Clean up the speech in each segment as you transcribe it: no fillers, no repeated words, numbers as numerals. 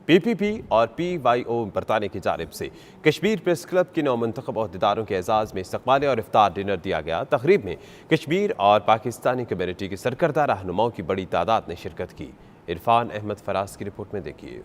پی پی پی اور پی وائی او برطانیہ کی جانب سے کشمیر پریس کلب کے نومنتخب عہدیداروں کے اعزاز میں استقبالیہ اور افطار ڈنر دیا گیا۔ تقریب میں کشمیر اور پاکستانی کمیونٹی کے سرکردہ رہنماؤں کی بڑی تعداد نے شرکت کی۔ عرفان احمد فراز کی رپورٹ میں دیکھیے۔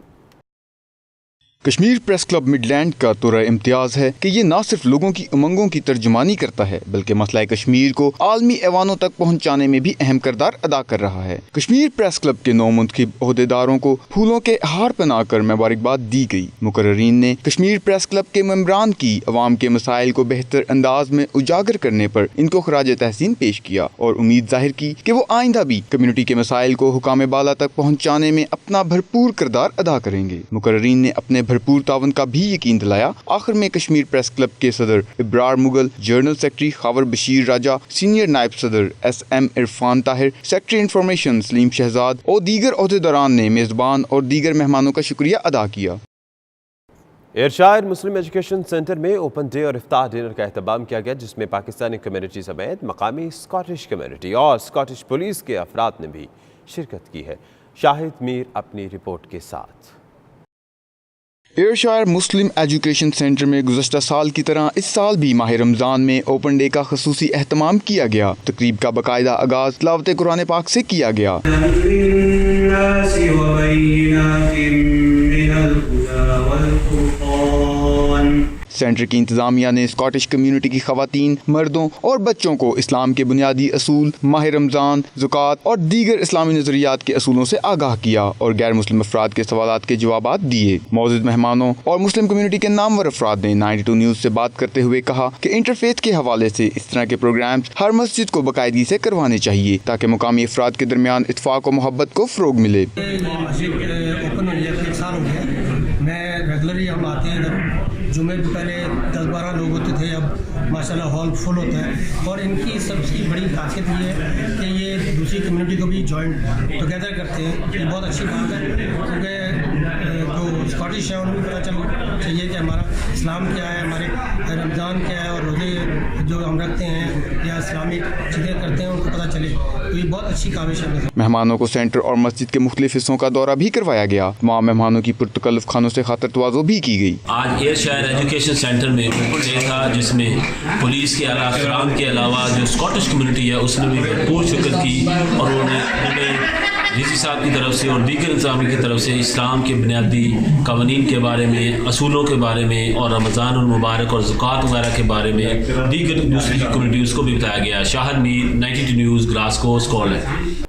Kashmir press club Midland کا طرح امتیاز ہے کہ یہ نہ صرف لوگوں کی امنگوں کی ترجمانی کرتا ہے بلکہ مسئلہ کشمیر کو عالمی ایوانوں تک پہنچانے میں بھی اہم کردار ادا کر رہا ہے۔ کشمیر پریس کلب کے نومنتخب عہدیداروں کو پھولوں کے ہار پہنا کر مبارکباد دی گئی۔ مقررین نے کشمیر پریس کلب کے ممبران کی عوام کے مسائل کو بہتر انداز میں اجاگر کرنے پر ان کو خراج تحسین پیش کیا اور امید ظاہر کی کہ وہ آئندہ بھی کمیونٹی کے مسائل کو حکام بالا تک پہنچانے میں اپنا بھرپور کردار ادا کریں گے۔ مقررین نے اپنے بھرپور تعاون کا بھی یقین دلایا۔ آخر میں کشمیر پریس کلب کے صدر Abrar Mughal, general secretary Khawar Bashir Raja, senior نائب صدر S M Irfan Tahir, secretary information Saleem Shahzad اور دیگر عہدیداران نے میزبان اور دیگر مہمانوں کا شکریہ ادا کیا۔ ایئرشائر مسلم ایجوکیشن سینٹر میں اوپن ڈے اور افطار ڈنر کا اہتمام کیا گیا، جس میں پاکستانی کمیونٹی سمیت مقامی اسکاٹش کمیونٹی اور اسکاٹش پولیس کے افراد نے بھی شرکت کی ہے۔ شاہد میر اپنی رپورٹ کے ساتھ۔ ایئرشائر مسلم ایجوکیشن سینٹر میں گزشتہ سال کی طرح اس سال بھی ماہ رمضان میں اوپن ڈے کا خصوصی اہتمام کیا گیا۔ تقریب کا باقاعدہ آغاز تلاوت قرآن پاک سے کیا گیا۔ سینٹر کی انتظامیہ نے اسکاٹش کمیونٹی کی خواتین، مردوں اور بچوں کو اسلام کے بنیادی اصول، ماہ رمضان، زکوٰۃ اور دیگر اسلامی نظریات کے اصولوں سے آگاہ کیا اور غیر مسلم افراد کے سوالات کے جوابات دیے۔ معزز مہمانوں اور مسلم کمیونٹی کے نامور افراد نے 92 نیوز سے بات کرتے ہوئے کہا کہ انٹرفیتھ کے حوالے سے اس طرح کے پروگرامز ہر مسجد کو باقاعدگی سے کروانے چاہیے تاکہ مقامی افراد کے درمیان اتفاق و محبت کو فروغ ملے۔ میں ریگولرلی ہم آتے ہیں ادھر، جمعے بھی پہلے 10-12 لوگ ہوتے تھے، اب ماشاءاللہ ہال فل ہوتا ہے، اور ان کی سب سے بڑی خاصیت یہ ہے کہ یہ دوسری کمیونٹی کو بھی جوائنٹ ٹوگیدر کرتے ہیں۔ یہ بہت اچھی بات ہے کیونکہ جو اسکاٹش ہے ان کو پتہ چاہیے کہ ہمارا اسلام کیا ہے، ہمارے رمضان کیا ہے، اور روزے جو ہم رکھتے ہیں یا اسلامک چیزیں کرتے ہیں ان کو پتہ چلے، تو یہ بہت اچھی کاوش ہے۔ مہمانوں کو سینٹر اور مسجد کے مختلف حصوں کا دورہ بھی کروایا گیا۔ تمام مہمانوں کی پرتکلف خانوں سے خاطر تواضع بھی کی گئی۔ آج ایئرشائر ایجوکیشن سینٹر میں اوپن ڈے تھا، جس میں پولیس کے اعلیٰ افسران کے علاوہ جو اسکاٹش کمیونٹی ہے اس نے بھی بھرپور شرکت کی، اور انہوں نے ڈی سی صاحب کی طرف سے اور دیگر انتظامیہ کی طرف سے اسلام کے بنیادی قوانین کے بارے میں، اصولوں کے بارے میں، اور رمضان المبارک اور زکوٰۃ وغیرہ کے بارے میں دیگر دوسری کمیونٹیز کو بھی بتایا گیا۔ شاہد میر، 92 نیوز، گلاسکو، اسکاٹلینڈ۔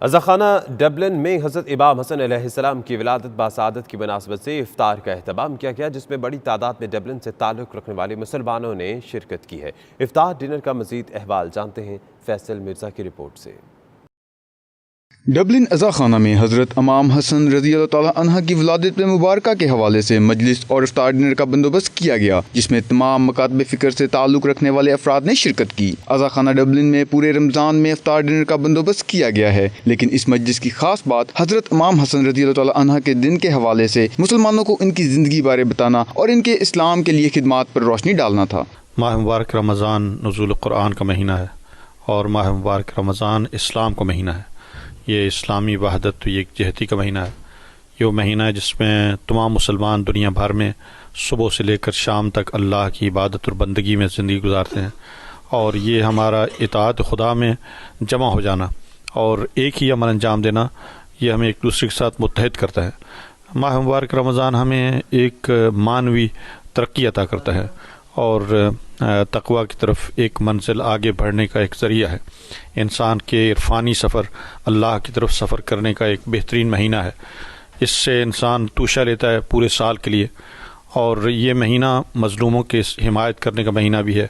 عزاخانہ ڈبلن میں حضرت امام حسن علیہ السلام کی ولادت باسعادت کی مناسبت سے افطار کا اہتمام کیا گیا، جس میں بڑی تعداد میں ڈبلن سے تعلق رکھنے والے مسلمانوں نے شرکت کی ہے۔ افطار ڈنر کا مزید احوال جانتے ہیں فیصل مرزا کی رپورٹ سے۔ ڈبلن عزاخانہ میں حضرت امام حسن رضی اللہ تعالیٰ عنہ کی ولادت مبارکہ کے حوالے سے مجلس اور افطار ڈنر کا بندوبست کیا گیا، جس میں تمام مکاتب فکر سے تعلق رکھنے والے افراد نے شرکت کی۔ عزاخانہ ڈبلن میں پورے رمضان میں افطار ڈنر کا بندوبست کیا گیا ہے، لیکن اس مجلس کی خاص بات حضرت امام حسن رضی اللہ تعالیٰ عنہ کے دن کے حوالے سے مسلمانوں کو ان کی زندگی بارے بتانا اور ان کے اسلام کے لیے خدمات پر روشنی ڈالنا تھا۔ ماہ مبارک رمضان نزول قرآن کا مہینہ ہے، اور ماہ مبارک رمضان اسلام کا مہینہ ہے۔ یہ اسلامی وحدت و یکجہتی کا مہینہ ہے۔ یہ وہ مہینہ ہے جس میں تمام مسلمان دنیا بھر میں صبح سے لے کر شام تک اللہ کی عبادت اور بندگی میں زندگی گزارتے ہیں، اور یہ ہمارا اطاعت خدا میں جمع ہو جانا اور ایک ہی عمل انجام دینا، یہ ہمیں ایک دوسرے کے ساتھ متحد کرتا ہے۔ ماہ مبارک رمضان ہمیں ایک معنوی ترقی عطا کرتا ہے اور تقوی کی طرف ایک منزل آگے بڑھنے کا ایک ذریعہ ہے۔ انسان کے عرفانی سفر، اللہ کی طرف سفر کرنے کا ایک بہترین مہینہ ہے۔ اس سے انسان توشہ لیتا ہے پورے سال کے لیے، اور یہ مہینہ مظلوموں کے حمایت کرنے کا مہینہ بھی ہے،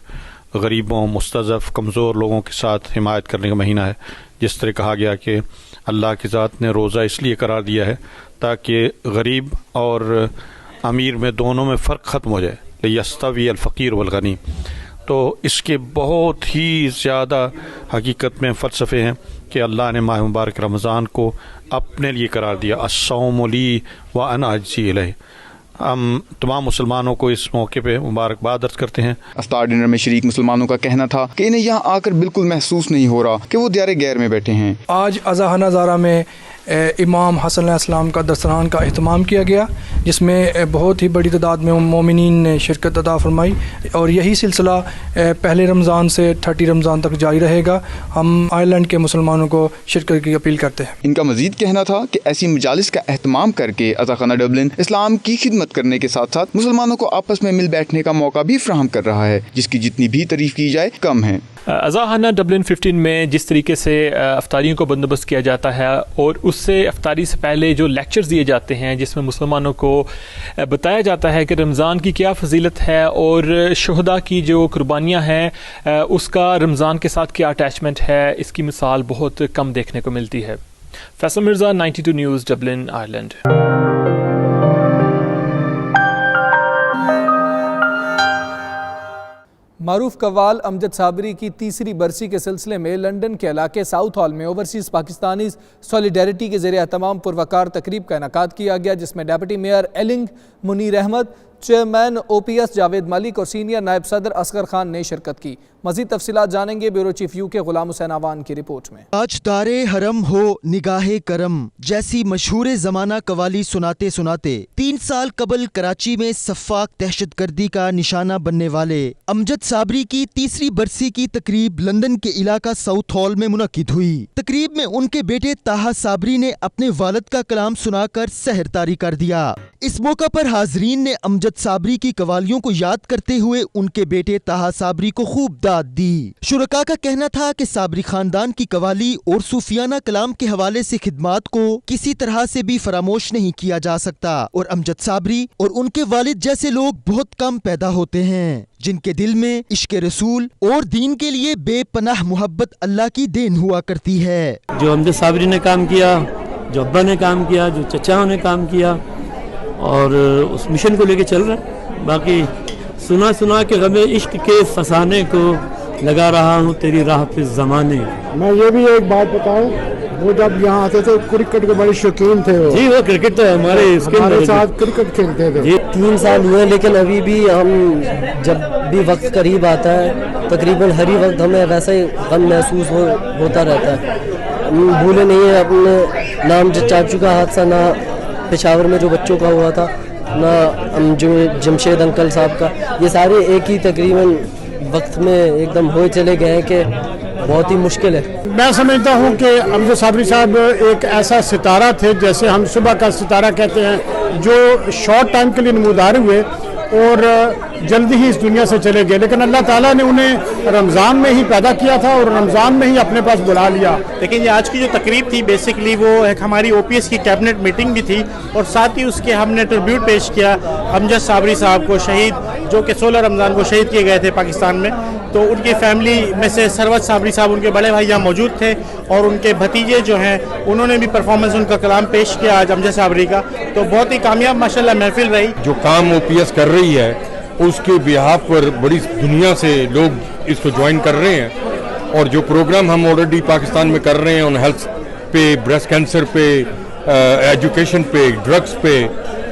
غریبوں، مستضعف، کمزور لوگوں کے ساتھ حمایت کرنے کا مہینہ ہے۔ جس طرح کہا گیا کہ اللہ کی ذات نے روزہ اس لیے قرار دیا ہے تاکہ غریب اور امیر میں دونوں میں فرق ختم ہو جائے، لیستوی الفقیر والغنی۔ تو اس کے بہت ہی زیادہ حقیقت میں فلسفے ہیں کہ اللہ نے ماہ مبارک رمضان کو اپنے لیے قرار دیا، الصوم لی وانا اجزی الیہ۔ हम तमाम मुसलमानों को इस मौके पे मुबारकबाद अर्ज करते हैं। इफ्तार डिनर में शरीक मुसलमानों का कहना था कि इन्हें यहाँ आकर बिल्कुल महसूस नहीं हो रहा कि वो दियारे गैर में बैठे हैं। आज अज़ा नज़ारा में इमाम हसन अलैहिस्सलाम का दस्तरखान का अहतमाम किया गया, जिसमें बहुत ही बड़ी तादाद में मोमिनीन ने शिरकत अता फरमाई और यही सिलसिला पहले रमज़ान से 30 रमज़ान तक जारी रहेगा। हम आयरलैंड के मुसलमानों को शिरकत की अपील करते हैं। इनका मजीद कहना था कि ऐसी मजालिस का अहतमाम करके अज़ाख़ाना डबलिन इस्लाम की खिदमत करने के साथ साथ मुसलमानों को आपस में मिल बैठने का मौका भी फराहम कर रहा है, जिसकी जितनी भी तारीफ की जाए कम है। अज़ाख़ाना डबलिन 15 में जिस तरीके से अफ्तारियों को बंदोबस्त किया जाता है और उससे अफ्तारी से पहले जो लेक्चर्स दिए जाते हैं जिसमें मुसलमानों को बताया जाता है कि रमज़ान की क्या फजीलत है और शुहदा की जो कुर्बानियाँ हैं उसका रमज़ान के साथ क्या अटैचमेंट है, इसकी मिसाल बहुत कम देखने को मिलती है। Faisal Mirza, 92 news, Dublin, Ireland. मारूफ कव्वाल अमजद साबरी की तीसरी बरसी के सिलसिले में लंदन के इलाके साउथ हॉल में ओवरसीज़ पाकिस्तानी सॉलिडेरिटी के ज़रिए तमाम पुरवकार तकरीब का इनेकाद किया गया, जिसमें deputy mayor Ealing Munir Ahmad, chairman OPS Javed Malik और सीनियर नायब सदर असगर खान ने शिरकत की। मज़ीद तफसीलात जानेंगे bureau chief UK Ghulam Hussain आवान की रिपोर्ट में। आज तारे हरम हो निगाहे करम जैसी मशहूर ज़माना कवाली सुनाते सुनाते 3 साल कबल कराची में सफ़ाक दहशतगर्दी का निशाना बनने वाले अमजद साबरी की तीसरी बरसी की तकरीब लंदन के इलाका साउथ हॉल में मुनक्किद हुई। तकरीब में उनके बेटे ताहा साबरी ने अपने वालिद का कलाम सुनाकर सहर तारी कर दिया। इस मौका पर हाजरीन ने अमजद साबरी की कवालियों को याद करते हुए उनके बेटे ताहा साबरी को खूब दाद दी। शुरका का कहना था कि साबरी खानदान की कवाली और सूफियाना कलाम के हवाले से खिदमात को किसी तरह से भी फरामोश नहीं किया जा सकता और अमजद साबरी और उनके वालिद जैसे लोग बहुत कम पैदा होते हैं जिनके दिल में इश्क रसूल और दीन के लिए बेपनाह मोहब्बत अल्लाह की देन हुआ करती है। जो अमजद साबरी ने काम किया, जो अब्बा ने काम किया, जो चचाओं ने काम किया और उस मिशन को लेके चल रहे हैं। बाकी सुना सुना के गमे इश्क के फसाने को लगा रहा हूँ तेरी राह पे ज़माने। मैं ये भी एक बात बताऊँ, वो जब यहाँ आते थे क्रिकेट के बड़े शौकीन थे वो। जी, वो क्रिकेट तो हमारे साथ क्रिकेट खेलते थे। जी, 3 साल हुए लेकिन अभी भी हम जब भी वक्त करीब आता है तकरीबन हर ही वक्त हमें वैसा ही गम महसूस होता रहता है। भूले नहीं है अपने नाम चाचू का हादसा, ना पेशावर में जो बच्चों का हुआ था, ना जो जमशेद अंकल साहब का, ये सारे एक ही तकरीबन वक्त में एकदम हो चले गए हैं कि बहुत ही मुश्किल है। मैं समझता हूँ कि अमजद साबरी साहब एक ऐसा सितारा थे, जैसे हम सुबह का सितारा कहते हैं, जो शॉर्ट टाइम के लिए नमूदार हुए और जल्दी ही इस दुनिया से चले गए, लेकिन अल्लाह ताला ने उन्हें रमज़ान में ही पैदा किया था और रमज़ान में ही अपने पास बुला लिया। लेकिन ये आज की जो तकरीब थी बेसिकली वो एक हमारी OPS की कैबिनेट मीटिंग भी थी और साथ ही उसके हमने ट्रिब्यूट पेश किया अमजद साबरी साहब को, शहीद जो कि 16 रमज़ान को शहीद किए गए थे पाकिस्तान में। तो उनकी फैमिली में से सरवत साबरी साहब, उनके बड़े भाई यहाँ मौजूद थे और उनके भतीजे जो हैं उन्होंने भी परफॉर्मेंस उनका कलाम पेश किया आज अमजद साबरी का। तो बहुत ही कामयाब माशाल्लाह महफिल रही। जो काम OPS कर रही है उसके बिहाफ पर बड़ी दुनिया से लोग इसको ज्वाइन कर रहे हैं और जो प्रोग्राम हम ऑलरेडी पाकिस्तान में कर रहे हैं उन हेल्थ पे, ब्रेस्ट कैंसर पे, एजुकेशन पे, ड्रग्स पे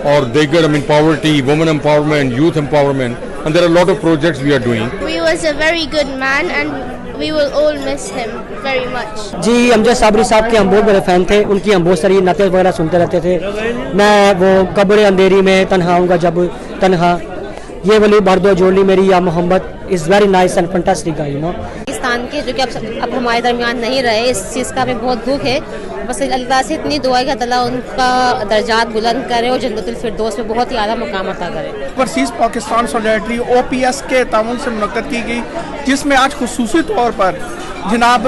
और दीगर poverty, women empowerment, youth empowerment, and there are a lot of projects we are doing. He was a very good man and we will all miss him very much. जी, अमजद साबरी साहब के हम बहुत बड़े fan थे, उनकी हम बहुत सारी नाते वगैरह सुनते रहते थे। मैं वो कब्र अंधेरी में तन्हा हूँगा जब तन्हा, ये वाली बारदो जोड़ी मेरी या Mohammad is very nice and fantastic you know. Pakistan के जो कि अब हमारे दरमियान नहीं रहे, इस चीज़ का हमें बहुत दुख है। बस अल्लाह से इतनी दुआ है कि अल्लाह उनका दर्जात बुलंद करे और जन्नतुल फिरदौस में बहुत ही आला मुकाम अता करे। ओवरसीज़ पाकिस्तान सॉलिडेरिटी OPS के ताउन से मुनक्कद की गई, जिसमें आज खुसूसी तौर पर जनाब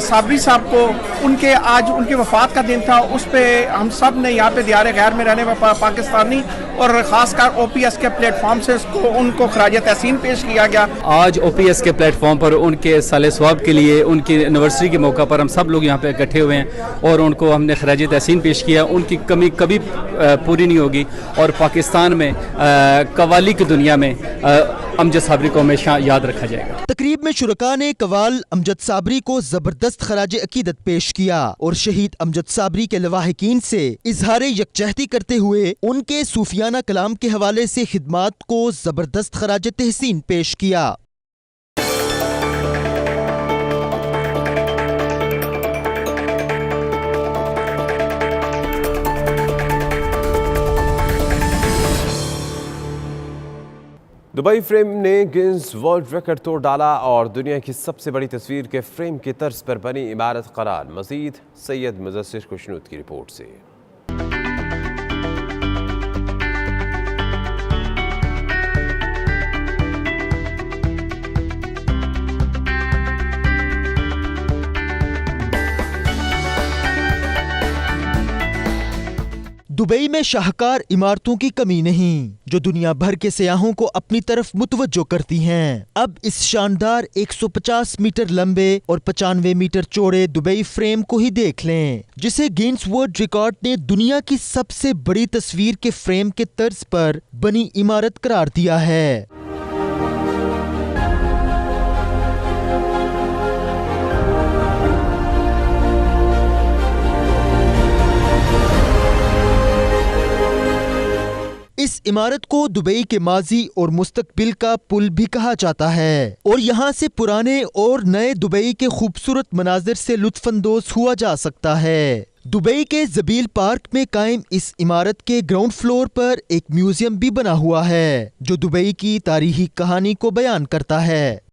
साबरी साहब को उनके आज उनकी वफ़ात का दिन था, उस पर हम सब ने यहाँ पे दियारे गैर में रहने वाले पाकिस्तानी और ख़ासकर OPS के प्लेटफॉर्म से उनको खराज तहसीन पेश किया गया। आज OPS के प्लेटफॉर्म पर उनके साले सवाब के लिए, उनकी एनिवर्सरी के मौका पर हम सब लोग यहाँ पे इकट्ठे हुए हैं और उनको हमने खराज तहसीन पेश किया। उनकी कमी कभी पूरी नहीं होगी और पाकिस्तान में कवाली की दुनिया में अमजद साबरी को हमेशा याद रखा जाएगा। तकरीब में शुरका ने कवाल अमजद साबरी को जबरदस्त खराज अकीदत पेश किया और शहीद अमजद साबरी के लवाहिकीन से इजहार यकजहती करते हुए उनके सूफियाना कलाम के हवाले से खिदमात को जबरदस्त खराज तहसीन पेश किया। दुबई फ्रेम ने गिनीज वर्ल्ड रिकॉर्ड तोड़ डाला और दुनिया की सबसे बड़ी तस्वीर के फ्रेम की तर्ज पर बनी इमारत करार। मजीद सैयद मुजस्सिर खुशनूद की रिपोर्ट से। दुबई में शाहकार इमारतों की कमी नहीं जो दुनिया भर के सयाहों को अपनी तरफ मुतवज्जो करती हैं। अब इस शानदार 150 मीटर लंबे और 95 मीटर चौड़े दुबई फ्रेम को ही देख लें, जिसे गिनीज वर्ल्ड रिकॉर्ड ने दुनिया की सबसे बड़ी तस्वीर के फ्रेम के तर्ज पर बनी इमारत करार दिया है। इस इमारत को दुबई के माजी और मुस्तकबिल का पुल भी कहा जाता है और यहाँ से पुराने और नए दुबई के खूबसूरत मनाजिर से लुत्फानंदोज हुआ जा सकता है। दुबई के जबील पार्क में कायम इस इमारत के ग्राउंड फ्लोर पर एक म्यूजियम भी बना हुआ है जो दुबई की तारीखी कहानी को बयान करता है।